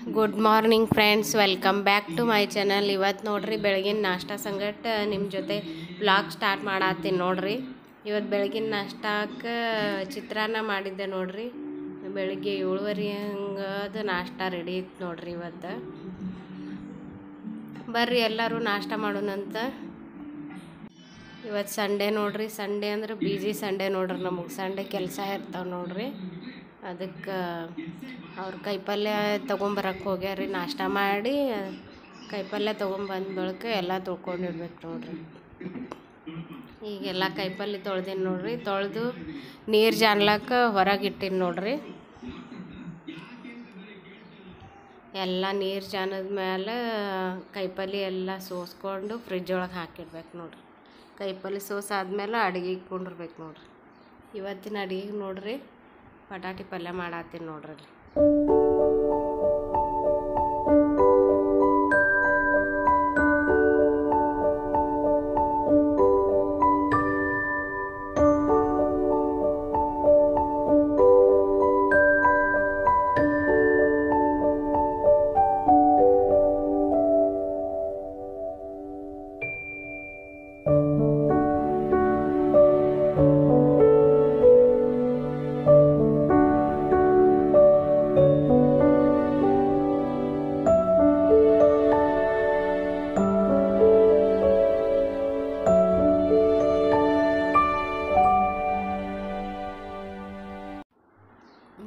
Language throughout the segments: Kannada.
Good morning friends, welcome back to my channel. ಇವತ್ತು ನೋಡ್ರಿ ಬೆಳಗಿನ ನಾಷ್ಟ ಸಂಗಟ ನಿಮ್ಮ ಜೊತೆ ವ್ಲಾಗ್ ಸ್ಟಾರ್ಟ್ ಮಾಡತ್ತೀನಿ ನೋಡ್ರಿ. ಇವತ್ತು ಬೆಳಗಿನ ನಾಷ್ಟಕ್ಕೆ ಚಿತ್ರಾನ್ನ ಮಾಡಿದ್ದೆ ನೋಡ್ರಿ. ಬೆಳಿಗ್ಗೆ 7:30 ಹಂಗದು ನಾಷ್ಟ ರೆಡಿ ಇತ್ತು ನೋಡ್ರಿ. ಇವತ್ತು ಬರ್ರಿ ಎಲ್ಲರೂ ನಾಷ್ಟ ಮಾಡೋಣಂತ. ಇವತ್ತು ಸಂಡೇ ನೋಡ್ರಿ. ಸಂಡೇ ಅಂದ್ರೆ ಬಿಜಿ ಸಂಡೇ ನೋಡ್ರಿ. ನಮಗೆ ಸಂಡೇ ಕೆಲಸ ಇರ್ತಾವೆ ನೋಡ್ರಿ. ಅದಕ್ಕೆ ಅವ್ರು ಕೈಪಲ್ಯ ತೊಗೊಂಬರಕ್ಕೆ ಹೋಗ್ಯಾರಿ. ನಾಷ್ಟ ಮಾಡಿ ಕೈಪಲ್ಯ ತೊಗೊಂಬಂದ ಬಳಿಕ ಎಲ್ಲ ತೊಳ್ಕೊಂಡಿಡ್ಬೇಕು ನೋಡ್ರಿ. ಈಗೆಲ್ಲ ಕೈಪಲ್ಯ ತೊಳ್ದೀನಿ ನೋಡ್ರಿ. ತೊಳೆದು ನೀರು ಜಾನ್ಲಕ್ಕೆ ಹೊರಗೆ ಇಟ್ಟೀನಿ ನೋಡ್ರಿ. ಎಲ್ಲ ನೀರು ಜಾನದ ಮೇಲೆ ಕೈಪಲ್ಯ ಎಲ್ಲ ಸೋಸ್ಕೊಂಡು ಫ್ರಿಜ್ ಒಳಗೆ ಹಾಕಿಡ್ಬೇಕು ನೋಡ್ರಿ. ಕೈಪಲ್ಯ ಸೋಸಾದ್ಮೇಲೆ ಅಡುಗೆ ಇಟ್ಕೊಂಡಿರ್ಬೇಕು ನೋಡ್ರಿ. ಇವತ್ತಿನ ಅಡುಗೆಗೆ ನೋಡ್ರಿ ಬಟಾಟಿ ಪಲ್ಯ ಮಾಡತ್ತೀನಿ ನೋಡ್ರಿ.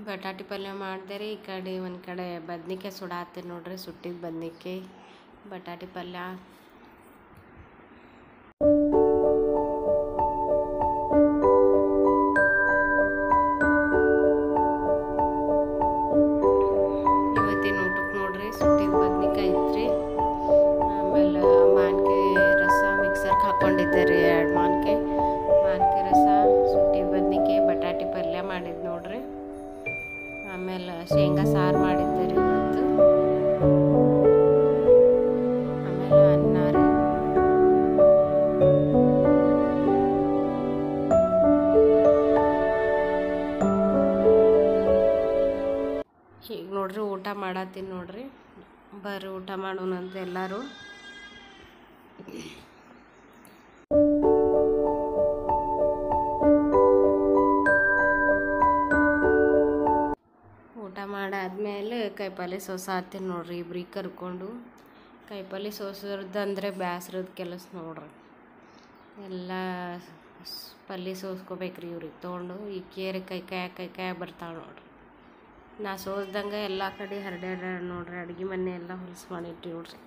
ಬಟಾಟಿ ಪಲ್ಯ ಮಾಡಿದೆ ರೀ. ಈ ಕಡೆ ಒಂದು ಕಡೆ ಬದ್ನಿಕಾಯಿ ಸುಡಾತ್ತೀನಿ ನೋಡ್ರಿ. ಸುಟ್ಟಿದ ಬದ್ನಿಕಾಯಿ ಬಟಾಟಿ ಪಲ್ಯ. ಇವತ್ತಿನ ಊಟಕ್ಕೆ ನೋಡ್ರಿ ಸುಟ್ಟಿದ ಬದ್ನಿಕಾಯಿ ಐತ್ರಿ. ಆಮೇಲೆ ಮಾನ್ಕಾಯಿ ರಸ ಮಿಕ್ಸರ್ಗೆ ಹಾಕ್ಕೊಂಡಿದ್ದೆ ರೀ. 2 ಮಾನ್ಕಾಯಿ ರಸ, ಸುಟ್ಟಿದ ಬದ್ನಿಕಾಯಿ, ಬಟಾಟಿ ಪಲ್ಯ ಮಾಡಿದ್ದು ನೋಡ್ರಿ. ಆಮೇಲೆ ಶೇಂಗಾ ಸಾರು ಮಾಡಿದ್ದೆ ರೀ ಇವತ್ತು. ಆಮೇಲೆ ಅನ್ನ ರೀ. ಈಗ ನೋಡ್ರಿ ಊಟ ಮಾಡತ್ತೀನಿ ನೋಡ್ರಿ. ಬರ್ರಿ ಊಟ ಮಾಡೋಣಂತ ಎಲ್ಲರೂ. ಊಟ ಮಾಡಾದ್ಮೇಲೆ ಕೈಪಲ್ಯ ಸೋಸಾತೀನಿ ನೋಡ್ರಿ. ಇಬ್ರಿಗೆ ಕರ್ಕೊಂಡು ಕೈಪಲ್ಯ ಸೋಸೋದಂದ್ರೆ ಬೇಸ್ರದ ಕೆಲಸ ನೋಡ್ರಿ. ಎಲ್ಲ ಪಲ್ಯ ಸೋಸ್ಕೋಬೇಕ್ರಿ ಇವ್ರಿಗೆ ತೊಗೊಂಡು. ಈ ಕೇರಿ ಕೈ ಬರ್ತಾವೆ ನೋಡ್ರಿ. ನಾ ಸೋಸ್ದಂಗೆ ಎಲ್ಲ ಕಡೆ ಹರಡ್ಯಾರ ನೋಡ್ರಿ. ಅಡುಗೆ ಮನೆ ಎಲ್ಲ ಹೊಲಸು ಮಾಡಿಟ್ಟಿ ನೋಡ್ರಿ.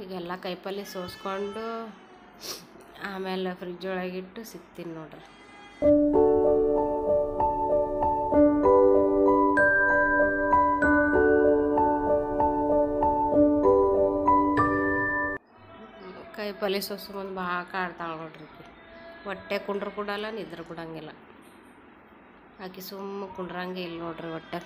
ಈಗೆಲ್ಲ ಕೈಪಲ್ಯ ಸೋಸ್ಕೊಂಡು ಆಮೇಲೆ ಫ್ರಿಜ್ ಒಳಗಿಟ್ಟು ಸಿಗ್ತೀನಿ ನೋಡ್ರಿ. ಕೈಪಲ್ಯ ಸೋಸು ಮುಂದೆ ಭಾಳ ಕಾಡ್ತಾಳೆ ನೋಡ್ರಿ. ಹೊಟ್ಟೆ ಕುಂಡ್ರು ಕೊಡಲ್ಲ, ನಿದ್ರೆ ಕೊಡಂಗಿಲ್ಲ. ಆಕೆ ಸುಮ್ಮ ಕುಂಡ್ರಂಗೆ ಇಲ್ಲ ನೋಡ್ರಿ ಹೊಟ್ಟೆ.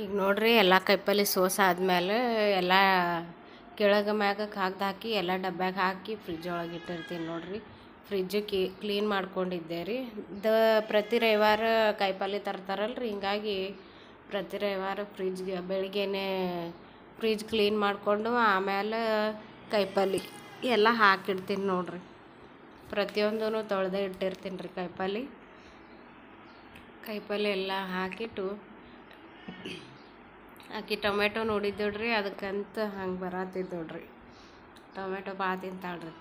ಈಗ ನೋಡ್ರಿ ಎಲ್ಲ ಕೈಪಲ್ಯ ಸೋಸಾದ್ಮೇಲೆ ಎಲ್ಲ ಕೆಳಗೆ ಮ್ಯಾಗಕ್ಕೆ ಹಾಕಿ ಎಲ್ಲ ಡಬ್ಬ್ಯಾಗ ಹಾಕಿ ಫ್ರಿಜ್ ಒಳಗೆ ಇಟ್ಟಿರ್ತೀನಿ ನೋಡ್ರಿ. ಫ್ರಿಜ್ಜು ಕ್ಲೀನ್ ಮಾಡ್ಕೊಂಡಿದ್ದೆ ರೀ. ಪ್ರತಿ ರವಿವಾರ ಕಾಯಿಪಲ್ಯ ತರ್ತಾರಲ್ರಿ, ಹಿಂಗಾಗಿ ಪ್ರತಿ ರವಿವಾರ ಫ್ರಿಜ್ಗೆ ಬೆಳಿಗ್ಗೆನೇ ಫ್ರಿಜ್ ಕ್ಲೀನ್ ಮಾಡಿಕೊಂಡು ಆಮೇಲೆ ಕಾಯಿಪಲ್ಲೆ ಎಲ್ಲ ಹಾಕಿಡ್ತೀನಿ ನೋಡ್ರಿ. ಪ್ರತಿಯೊಂದೂ ತೊಳೆದೇ ಇಟ್ಟಿರ್ತೀನಿ ರೀ. ಕಾಯಿಪಲ್ಲೆ ಎಲ್ಲ ಹಾಕಿಟ್ಟು ಆಕಿ ಟೊಮೆಟೊ ನೋಡಿದ್ದೋಡ್ರಿ, ಅದಕ್ಕಂತ ಹಂಗೆ ಬರತ್ತಿದ್ದೋಡ್ರಿ. ಟೊಮೆಟೊ ಭಾಳ ತಿಂತಾಳ್ರಿ.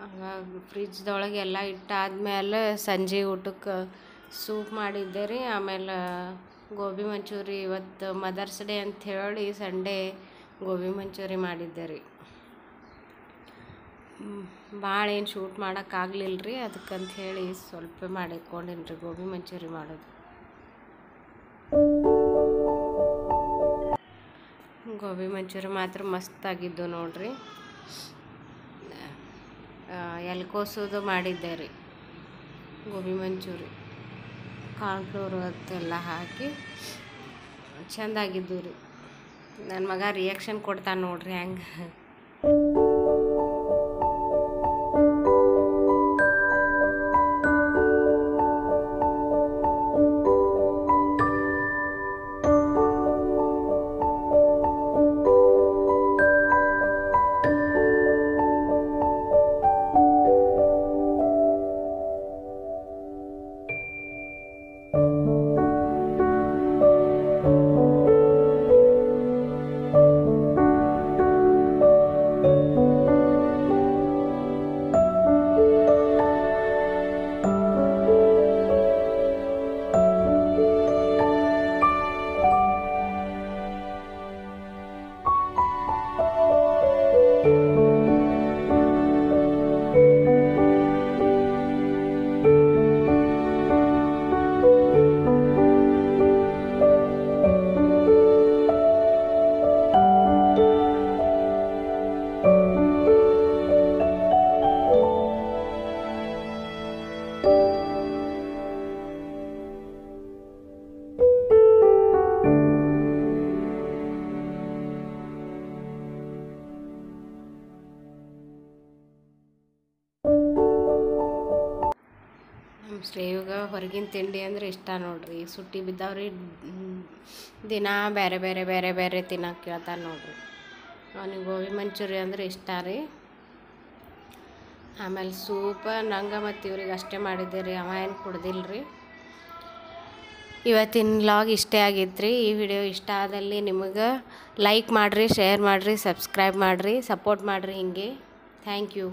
ಆವಾಗ ಫ್ರಿಜ್ದೊಳಗೆ ಎಲ್ಲ ಇಟ್ಟಾದ್ಮೇಲೆ ಸಂಜೆ ಊಟಕ್ಕೆ ಸೂಪ್ ಮಾಡಿದ್ದೆ ರೀ. ಆಮೇಲೆ ಗೋಬಿ ಮಂಚೂರಿ, ಇವತ್ತು ಮದರ್ಸ್ ಡೇ ಅಂಥೇಳಿ ಸಂಡೇ ಗೋಬಿ ಮಂಚೂರಿ ಮಾಡಿದ್ದೆ ರೀ. ಭಾಳ ಏನು ಶೂಟ್ ಮಾಡೋಕ್ಕಾಗಲಿಲ್ಲ ರೀ, ಅದಕ್ಕಂತ ಹೇಳಿ ಸ್ವಲ್ಪ ಮಾಡಿಟ್ಕೊಂಡೀನಿ ರೀ ಗೋಬಿ ಮಂಚೂರಿ ಮಾಡೋದು. ಗೋಬಿ ಮಂಚೂರಿ ಮಾತ್ರ ಮಸ್ತಾಗಿದ್ದು ನೋಡ್ರಿ. ಎಲ್ಕೋಸೋದು ಮಾಡಿದ್ದೆ ರೀ ಗೋಬಿ ಮಂಚೂರಿ. ಕಾರ್ನ್ಫ್ಲೋರ್ ಅದೆಲ್ಲ ಹಾಕಿ ಚೆಂದಾಗಿದ್ದು ರೀ. ನನ್ನ ಮಗ ರಿಯಾಕ್ಷನ್ ಕೊಡ್ತಾನೆ ನೋಡ್ರಿ ಹೆಂಗೆ. ನಮ್ಮ ಶ್ರೇಯುಗ ಹೊರಗಿನ ತಿಂಡಿ ಅಂದರೆ ಇಷ್ಟ ನೋಡ್ರಿ. ಸುಟ್ಟಿ ಬಿದ್ದಾವ್ರಿ, ದಿನ ಬೇರೆ ಬೇರೆ ಬೇರೆ ಬೇರೆ ತಿನ್ನೋಕೆ ಕೇಳ್ತಾನೆ ನೋಡ್ರಿ. ಅವನಿಗೆ ಗೋಬಿ ಮಂಚೂರಿ ಅಂದರೆ ಇಷ್ಟ ರೀ. ಆಮೇಲೆ ಸೂಪ ನಂಗೆ ಮತ್ತು ಇವ್ರಿಗೆ ಅಷ್ಟೇ ಮಾಡಿದ್ದೆ ರೀ, ಅವ ಏನು ಕುಡ್ದಿಲ್ಲ ರೀ. ಇವತ್ತಿನ ವ್ಲಾಗ್ ಇಷ್ಟೇ ಆಗಿತ್ತು ರೀ. ಈ ವಿಡಿಯೋ ಇಷ್ಟ ಆದಲ್ಲಿ ನಿಮಗೆ ಲೈಕ್ ಮಾಡಿರಿ, ಶೇರ್ ಮಾಡಿರಿ, ಸಬ್ಸ್ಕ್ರೈಬ್ ಮಾಡಿರಿ, ಸಪೋರ್ಟ್ ಮಾಡಿರಿ ಹಿಂಗೆ. Thank you.